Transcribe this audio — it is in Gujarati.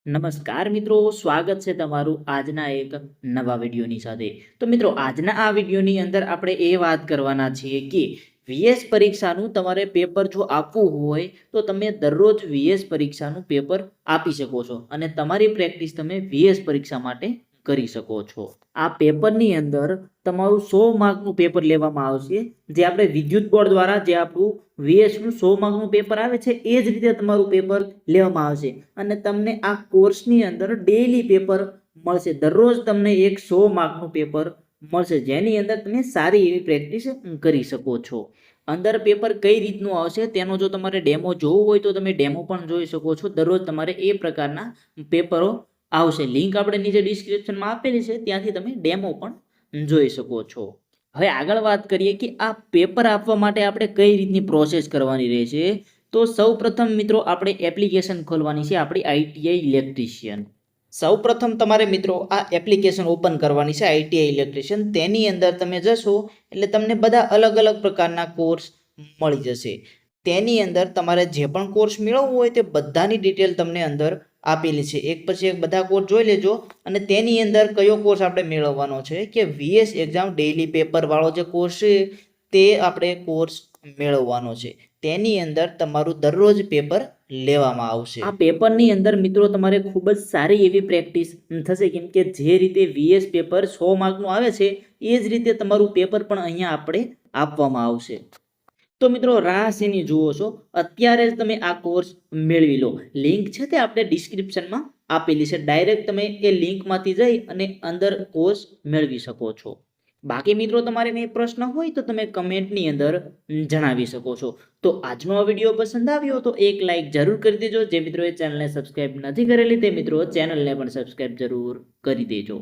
નમસ્કાર મિત્રો, સ્વાગત છે તમારું આજના એક નવા વિડીયોની સાથે. તો મિત્રો, આજના આ વિડીયોની અંદર આપણે એ વાત કરવાના છીએ કે વીએસ પરીક્ષાનું તમારે પેપર જો આપવું હોય તો તમે દરરોજ વીએસ પરીક્ષાનું પેપર આપી શકો છો અને તમારી પ્રેક્ટિસ તમે વીએસ પરીક્ષા માટે કરી શકો છો. આ પેપરની અંદર તમારું 100 માર્કનું પેપર લેવામાં આવશે, જે આપણે વિદ્યુત બોર્ડ દ્વારા જે આપણું વીએસનું 100 માર્કનું પેપર આવે છે એ જ રીતે તમારું પેપર લેવામાં આવશે અને તમને આ કોર્સની અંદર ડેઈલી પેપર મળશે. દરરોજ તમને એક 100 માર્કનું પેપર મળશે, જેની અંદર તમે સારી એવી પ્રેક્ટિસ કરી શકો છો. અંદર પેપર કઈ રીતનું આવશે તેનો જો તમારે ડેમો જોવો હોય તો તમે ડેમો પણ જોઈ શકો છો. દરરોજ તમારે એ પ્રકારના પેપરો આવશે. લિંક આપણે નીચે ડિસ્ક્રિપ્શનમાં આપેલી છે, ત્યાંથી તમે ડેમો પણ જોઈ શકો છો. હવે આગળ વાત કરીએ કે આ પેપર આપવા માટે આપણે કઈ રીતની પ્રોસેસ કરવાની રહેશે. તો સૌ પ્રથમ મિત્રો આપણે એપ્લિકેશન ખોલવાની છે, આપણી આઈટીઆઈ ઇલેક્ટ્રિશિયન. સૌ પ્રથમ તમારે મિત્રો આ એપ્લિકેશન ઓપન કરવાની છે, આઈટીઆઈ ઇલેક્ટ્રિશિયન. તેની અંદર તમે જશો એટલે તમને બધા અલગ અલગ પ્રકારના કોર્સ મળી જશે. તેની અંદર તમારે જે પણ કોર્સ મેળવવો હોય તે બધાની ડિટેલ તમને અંદર આપેલી છે. એક પછી એક બધા કોર્સ જોઈ લેજો અને તેની અંદર કયો કોર્સ આપણે મેળવવાનો છે કે વીએસ એક્ઝામ ડેઈલી પેપર વાળો જે કોર્સ છે તે આપણે કોર્સ મેળવવાનો છે. તેની અંદર તમારું દરરોજ પેપર લેવામાં આવશે. આ પેપરની અંદર મિત્રો તમારે ખૂબ જ સારી એવી પ્રેક્ટિસ થશે, કેમ કે જે રીતે વીએસ પેપર 100 માર્કનું આવે છે એ જ રીતે તમારું પેપર પણ અહીંયા આપણે આપવામાં આવશે. તો મિત્રો, રાહ શેની જુઓ છો? અત્યારે જ તમે આ કોર્સ મેળવી લો. લિંક છે તે આપણે ડિસ્ક્રિપ્શનમાં આપેલી છે. ડાયરેક્ટ તમે એ લિંકમાંથી જઈ અને અંદર કોર્સ મેળવી શકો છો. બાકી મિત્રો, તમારે કંઈ પ્રશ્ન હોય તો તમે કમેન્ટની અંદર જણાવી શકો છો. તો આજનો આ વિડીયો પસંદ આવ્યો તો એક લાઇક જરૂર કરી દેજો. જે મિત્રોએ ચેનલને સબસ્ક્રાઇબ નથી કરેલી તે મિત્રો ચેનલને પણ સબસ્ક્રાઇબ જરૂર કરી દેજો.